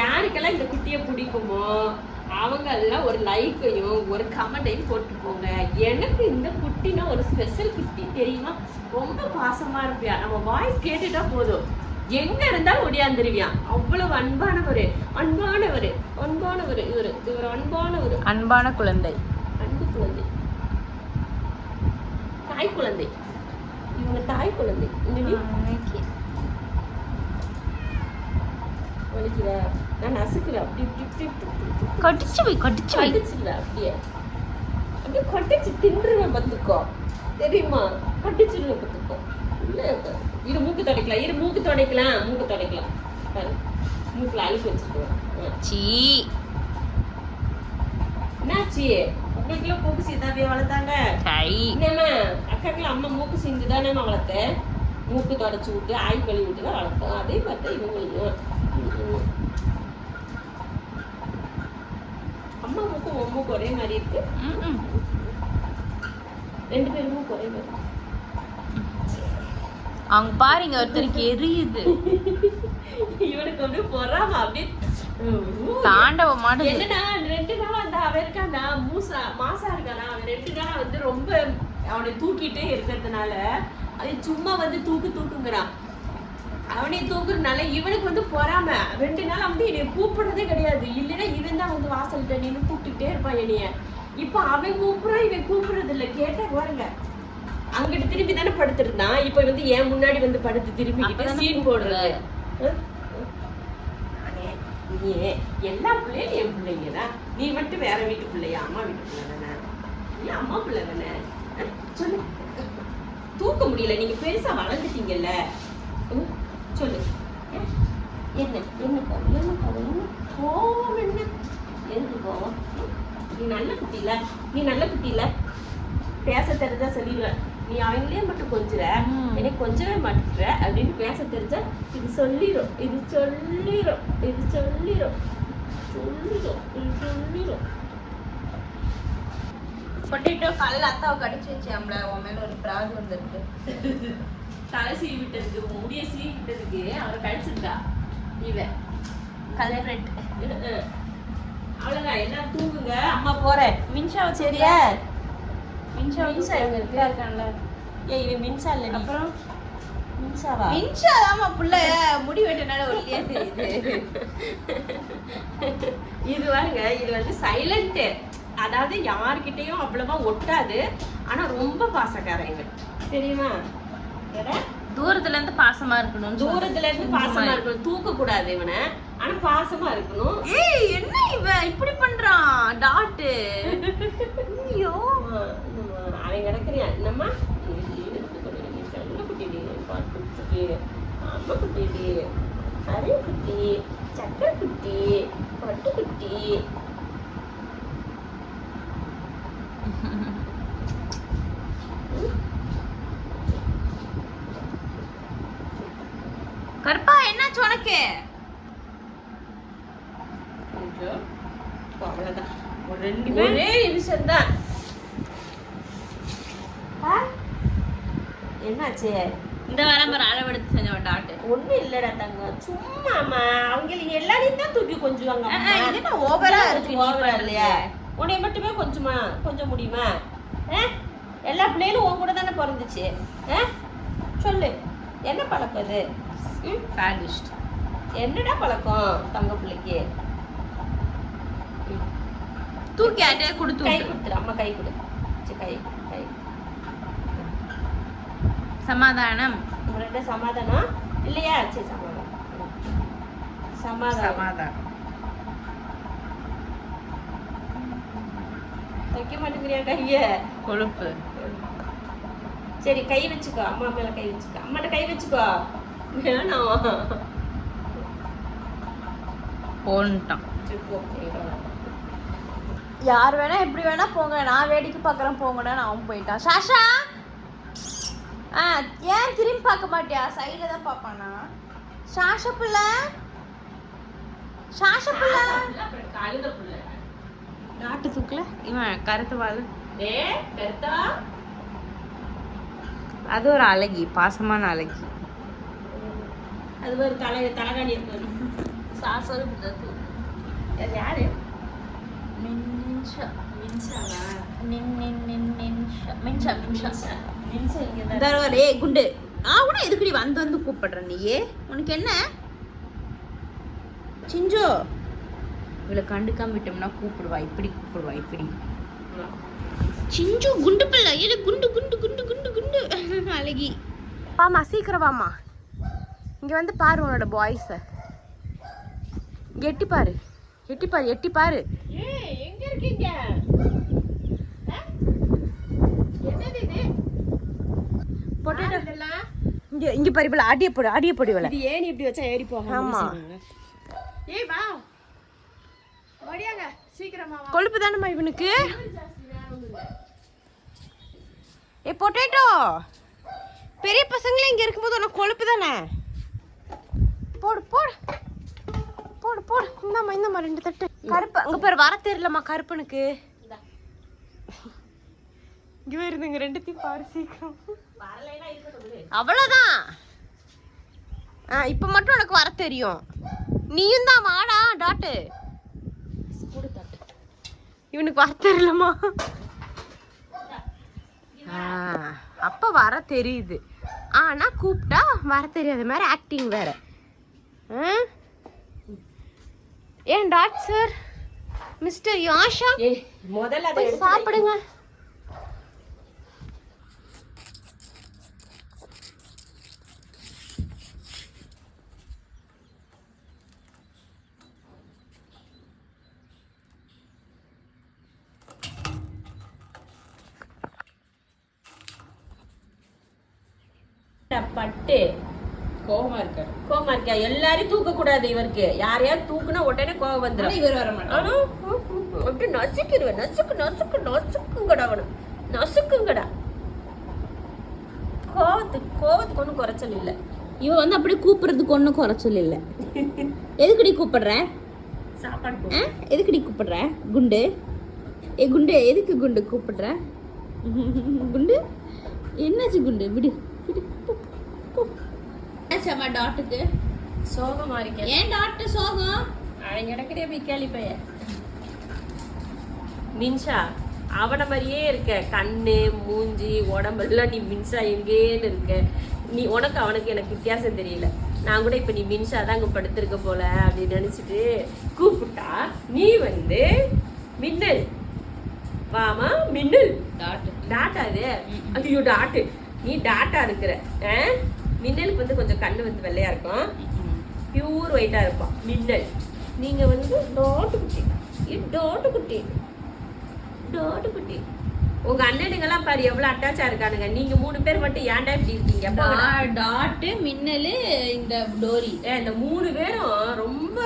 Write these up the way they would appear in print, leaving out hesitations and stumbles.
யாருக்கெல்லாம் இந்த குட்டியை பிடிக்குமோ அவங்க எல்லாம் ஒரு லைக்கையும் ஒரு கமெண்டையும் போட்டு போங்க. எனக்கு இந்த குட்டினா ஒரு ஸ்பெஷல் குட்டி தெரியுமா? ரொம்ப பாசமா இருப்பியா, நம்ம வாய்ஸ் கேட்டுட்டா போதும் எங்க இருந்தாலும் ஒடியாந்துருவியான். அவ்வளவு அன்பானவர் அன்பானவர் அன்பானவர். இவர் அன்பானவர், அன்பான குழந்தை, அன்பு குழந்தை, தாய் குழந்தை. இவங்க தாய் குழந்தை. நான் நசுக்குறேன் அப்படி கடிச்சு கடிச்சிருவேன். அப்படியே கொட்டிச்சு தின்றுவேன் பத்துக்கோ, தெரியுமா? கொட்டிச்சிருவேன் பத்துக்கோ. இரு மூக்கு துடைக்கலாம், மூக்கு துடைக்கலாம். மூக்குல அழுக்கு வச்சுக்குவேன். என்னாச்சு? உங்களுக்குலாம் மூக்கு சீதாவே வளர்த்தாங்க. என்னம்மா அக்காக்கெல்லாம் அம்மா மூக்கு சிந்து தானே வளர்த்த. மூக்கு தொடச்சு விட்டு ஆய் கழுவி விட்டு தான் வளர்த்தோம். அதே மாதிரி தான் இவங்களுக்கும். அம்மா மூக்கு உன் மூக்கு ஒரே மாதிரி இருக்கு. ரெண்டு பேரும் மூக்கு ஒரே மாதிரி. அவங்க பாருங்க, ஒருத்தருக்கு எரியுது. இவனுக்கு அப்படியே பொறாம அப்படியே தாண்டவ மாட்டேன். என்னடா 2 நாளா அந்த அவன் இருக்கானா மாசா இருக்கானா, அவன் 2 நாளா வந்து ரொம்ப அவனை தூக்கிட்டே இருக்கிறதுனால அது சும்மா வந்து தூக்குங்கிறான். அவனே தூக்குறதுனால இவனுக்கு வந்து பொறாம 2 நாள் வந்து என்னைய கூப்பிடுறதே கிடையாது. இல்லைன்னா இவன் தான் வந்து வாசல்கிட்ட நின்று கூப்பிட்டுட்டே இருப்பான் என்னைய. இப்ப அவன் கூப்பிடுறான், இவன் கூப்பிடுறது இல்லை. கேட்டா பாருங்க, அங்கிட்டு திரும்பி தானே படுத்துருந்தான். இப்ப வந்து என் முன்னாடி வந்து படுத்து திரும்பிக்கிட்டு சீன் போடுறது. நீ எல்லா பிள்ளையும் என் பிள்ளைங்கதான், நீ மட்டும் வேற வீட்டு பிள்ளையா? அம்மா வீட்டு பிள்ளை தானே, நீ அம்மா பிள்ளை தானே. சொல்லு, தூக்க முடியல, நீங்க பெருசா வளர்ந்துட்டீங்கல்ல. சொல்லு, என்ன கோவம்? என்ன எதுக்கு கோவம்? நீ நல்ல குட்டி இல்ல, பேச தெரிஞ்சா சொல்லிடுவேன். நீ அவங்களே மட்டும் கொஞ்சுற, எனக்கு கொஞ்சவே மாட்டேற அப்படின்னு பேச தெரிஞ்சா இது சொல்லிடும். பொட்டேட்டோ காலையில் அத்தாவை கடிச்சு வச்சு நம்மள உன் மேல ஒரு பிராது வந்துருக்கு. தலை சீவி விட்டதுக்கு, முடிய சீவி விட்டதுக்கு அவரை கழிச்சிருக்கா இவன். கலரெட். அவ்வளவுதான், எல்லாம் தூங்குங்க, அம்மா போறேன். மின்ஷாவை சரியா? மின்ஷா எங்க இருக்கான்ல? இவன் மின்சா இல்ல. அப்புறம் மின்ஷா தாமா புள்ள முடி வெட்டனால ஒல்லியா தெரியுது. இது பாருங்க, இது வந்து சைலண்ட். அதாவது யார்கிட்டயும் அவ்வளவா ஒட்டாது, ஆனா ரொம்ப பாசக்காரன் இவன், தெரியுமா? தூரத்துல இருந்து பாசமா இருக்கணும், தூக்க கூடாது இவனை, ஆனா பாசமா இருக்கணும். ஏய் என்ன இவன் இப்படி பண்றான்? டாட் ஐயோ, அவன் கிடக்குறியா? என்னம்மா அம்மா குட்டி, அரிய குட்டி, சக்கரை குட்டி, பட்டு குட்டி. கருப்பா என்னாச்சு உனக்கு? அவ்வளவுதான், ஒரே நிமிஷம் தான். என்னாச்சு? இந்த வரம்பர் அளவெடுத்து செஞ்ச டாட் ஒண்ணும் இல்லடா தங்கம், சும்மாமா. அவங்க எல்லாரையும் தான் தூக்கி கொஞ்சுவாங்க. ஓவரா இருக்கு. ஓவரா இல்லையா? உன்னைய மட்டுமே கொஞ்சம் முடியுமா? எல்லா பிள்ளைகளும் உன் கூட தானே பிறந்துச்சு. சொல்லு, என்ன பழக்கம் இது? என்னடா பழக்கம் தங்க பிள்ளைக்கு? தூக்கி ஆட்டே கொடுத்து கை கொடுத்துரு, அம்மா கை கொடு. கை சமாதானம். உங்கள்கிட்ட சமாதானம் இல்லையா? சரி, சமாதானம். வைக்க மாட்டேங்கிறியா கைய? கொழுப்பு. சரி, கை வச்சுக்கோ, அம்மா மேல கை வச்சுக்கோ, அம்மாட்ட கை வச்சுக்கோ. வேணாம் போன்ட்டான். யார் வேணா எப்படி வேணா போங்க, நான் வேடிக்கை பார்க்குறேன் போங்கடா. அவன் போயிட்டான். சாஷா ஏன் திரும்பி பார்க்க மாட்டியா? சைடில் தான் பார்ப்பானா? சாஷா புள்ள நாட்டு தூக்கல இவன் கருத்து வாழ். அது ஒரு அழகி, பாசமான அழகி. அது ஒரு தலைகாணி இருக்கு. சாசோட இப்படிதான் தூக்கு. அது யாரு? மின்ஷா. மின்சாவா? மின்ஷா. மின்சா இங்க தான். தரவரே குண்டு. கூட எதுக்குடி வந்து கூப்பிடுற நீயே? உனக்கு என்ன சிஞ்சோ? இவளை கண்டுக்காம விட்டோம்னா கூப்பிடுவா, இப்படி கூப்பிடுவா, இப்படி. சிஞ்சு குண்டு பிள்ளை, ஏழு குண்டு குண்டு குண்டு குண்டு குண்டு அழகி. வாமா சீக்கிரம் வாமா, இங்க வந்து பாரு உன்னோட பாய்ஸ. இங்க எட்டி பாரு, எட்டி பாரு, எட்டி பாரு. ஏய் எங்க இருக்கீங்க? என்னது இது? பொட்டேட்டோ இதெல்லாம் இங்க இங்க பாரு, இவள ஆடிய போடு இவள. இது ஏன் இப்படி வச்சா ஏறி போகாம? ஆமா. ஏய் வா. வடியாங்க சீக்கிரமா வா. கொழுப்பு தானம்மா இவனுக்கு. ஏ பொட்டேட்டோ, பெரிய பசங்களே இங்க இருக்கும்போது உனக்கு கொழுப்பு தானே. போடு போடு போடு போடு. இந்தாம்மா 2 தட்டு. கருப்பு அங்க பாரு, வர தெரியலம்மா கருப்பனுக்கு. இங்க வருதுங்க 2த்தையும் பாரு சீக்கிரம். வரலைனா இருக்கட்டும். அவ்வளவுதான். இப்ப மட்டும் உனக்கு வர தெரியும். நீயும் தான் வாடா டாட்டு. போடு தட்டு. இவனுக்கு வர தெரியலம்மா. அப்ப வர தெரியுது, ஆனா கூப்பிட்டா வர தெரியாத மாதிரி ஆக்டிங் வேற. ஏன் டாட் சார், மிஸ்டர் யாஷா, ஏய் முதல்ல அதை போய் சாப்பிடுங்க. பட்டு கோவமா இருக்கா? எல்லாரையும் தூக்க கூடாது இவருக்கு. யாரையாவது தூக்குனா உடனே கோவம் வந்துடும். இவர் வர மாட்டாரு. அப்படி நசுக்கிடுவேன். நசுக்குங்கடா அவனு, நசுக்குங்கடா. கோவத்துக்கு ஒன்றும் குறைச்சல் இல்லை. இவ வந்து அப்படியே கூப்பிடுறதுக்கு ஒன்றும் குறைச்சல் இல்லை. எதுக்குடி கூப்பிடுற? சாப்பாடு எதுக்குடி கூப்பிடுற குண்டு? குண்டு எதுக்கு குண்டு கூப்பிடுற? குண்டு என்னாச்சு குண்டு? விடு விடு. ஏச்சம்மா டாட்டுக்கு சோகமா இருக்கேன். ஏன் டாக்டர் சோகம்? அவன் கிடக்கிறிய போய் கேள்விப்பைய. மின்சா அவனை மாதிரியே இருக்க, கண்ணு மூஞ்சி உடம்பெல்லாம் நீ மின்சா எங்கேன்னு இருக்க. நீ உனக்கு அவனுக்கு எனக்கு வித்தியாசம் தெரியல. நான் கூட இப்ப நீ மின்சா தான் அங்க படுத்திருக்க போல அப்படின்னு நினைச்சிட்டு கூப்பிட்டா நீ வந்து மின்னல். வாமா மின்னல். டாட்டா அது? ஐயோ டாட்டு, நீ டாட்டா இருக்கிற. மின்னலுக்கு வந்து கொஞ்சம் கண்ணு வந்து வெள்ளையா இருக்கும், பியூர் ஒயிட்டா இருப்பான் மின்னல். நீங்க வந்து டாட்டு குட்டி. உங்க அண்ணனுங்கெல்லாம் பாரு எவ்வளவு அட்டாச்சா இருக்கானுங்க. நீங்க 3 பேர் மட்டும் ஏன்டா இப்படி இருக்கீங்க? டாட்டு மின்னலு இந்த டோரி, இந்த 3 பேரும் ரொம்ப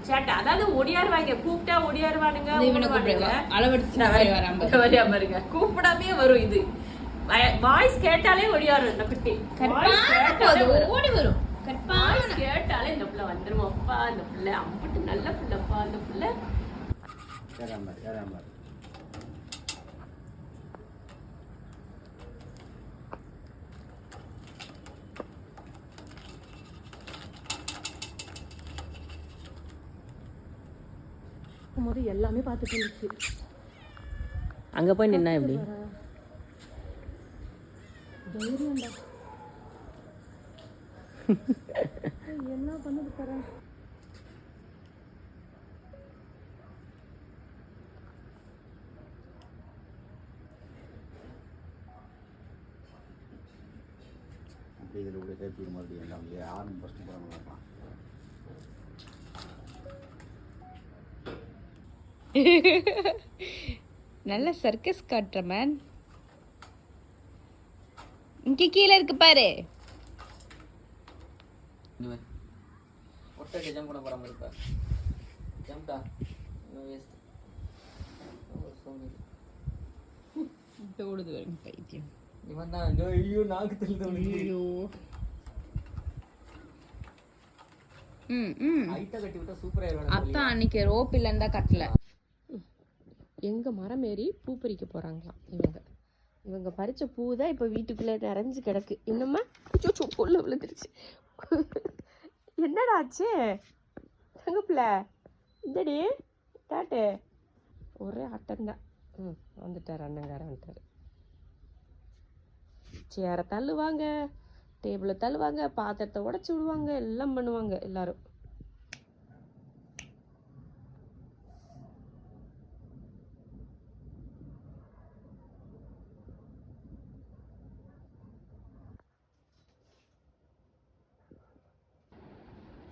சேட்டை. அதாவது ஒடியாருவாங்க, கூப்பிட்டா ஒடியாருவானுங்க. பாருங்க கூப்பிடாமே வரும். இது வாய்ஸ் கேட்டாலே ஒடியாரும். இந்த குட்டி ஓடி வரும். கேட்டாலே இந்த பிள்ளை வந்துரும். அப்பா இந்த பிள்ளை அம்பிட்டு நல்ல பிள்ளைப்பா. அந்த பிள்ளை போது எல்லாமே பார்த்துட்டு இருந்துச்சு. அங்க போய் நின்னா எப்படி? தைரியம்டா. என்ன பண்ணுது பாரு. இதில் கூட சேர்த்து மறுபடியும் அவங்க யாரும் ஃபஸ்ட்டு போகிறாங்க. நல்ல சர்க்கஸ் காட்டுற மேன். இங்க கீழே இருக்கு பாரு. ஒட்டை ஜம்ப் பண்ண போறாம இருப்பா. ஜம்ப்டா. No waste. ஓடுது வரங்க பைத்தியம். இவன் தான் ஐயோ நாக்கு தள்ளுது. ஐயோ. ஹைட்டா கட்டி விட்டா சூப்பரா இருக்கும். அதான் அன்னைக்கு ரோப் இல்லன்னு தான் கட்டல. எங்க மரம் ஏறி பூ பறிக்க போறாங்களாம் இவங்க பறிச்ச பூ தான் இப்ப வீட்டுக்குள்ள நிறைஞ்சு கிடக்கு. இன்னுமா பொல்ல விழுந்துருச்சு. என்னடா ஆச்சு? தங்க பிள்ளை இந்தடி டாட்டு ஒரே ஆட்டம்தான். வந்துட்டார் அண்ணங்காரன் வந்துட்டார். சேரை தள்ளுவாங்க, டேபிளை தள்ளுவாங்க, பாத்திரத்தை உடச்சி விடுவாங்க, எல்லாம் பண்ணுவாங்க எல்லாரும்.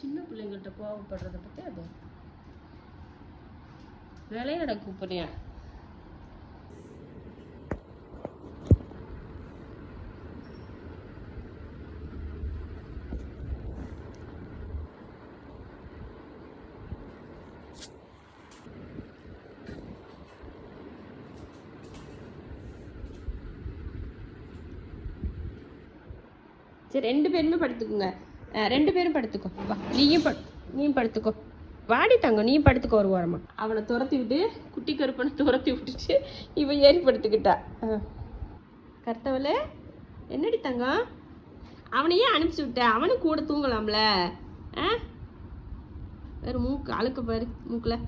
சின்ன பிள்ளைங்கள்ட்ட கோவப்படுறத பற்றி அது விளையாட கூப்பிடுறியா? சரி, 2 பேருமே படுத்துக்குங்க. 2 பேரும் படுத்துக்கோ. வா, நீயும் படுத்துக்கோ. வாடி தங்கம், நீயும் படுத்துக்கோ ஒரு ஓரமா. அவனை துரத்தி விட்டு, குட்டி கருப்பனை துரத்தி விட்டுட்டு இவன் ஏறி படுத்துக்கிட்டா. கருத்தவளே, என்னடி தங்கம்? அவனையே அனுப்பிச்சி விட்ட, அவனும் கூட தூங்கலாம்ல. வேறு மூக்கு அழுக்க பாரு மூக்கில்.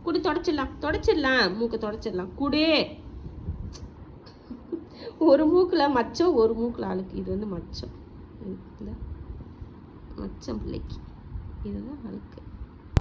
குடி, தொடச்சிடலாம், மூக்கை தொடச்சிடலாம். குடி. ஒரு மூக்கில் மச்சம், ஒரு மூக்கில் அழுக்கு. இது வந்து மச்சம், மச்சம் பிள்ளைக்கு. இதுதான் அழுக்கு.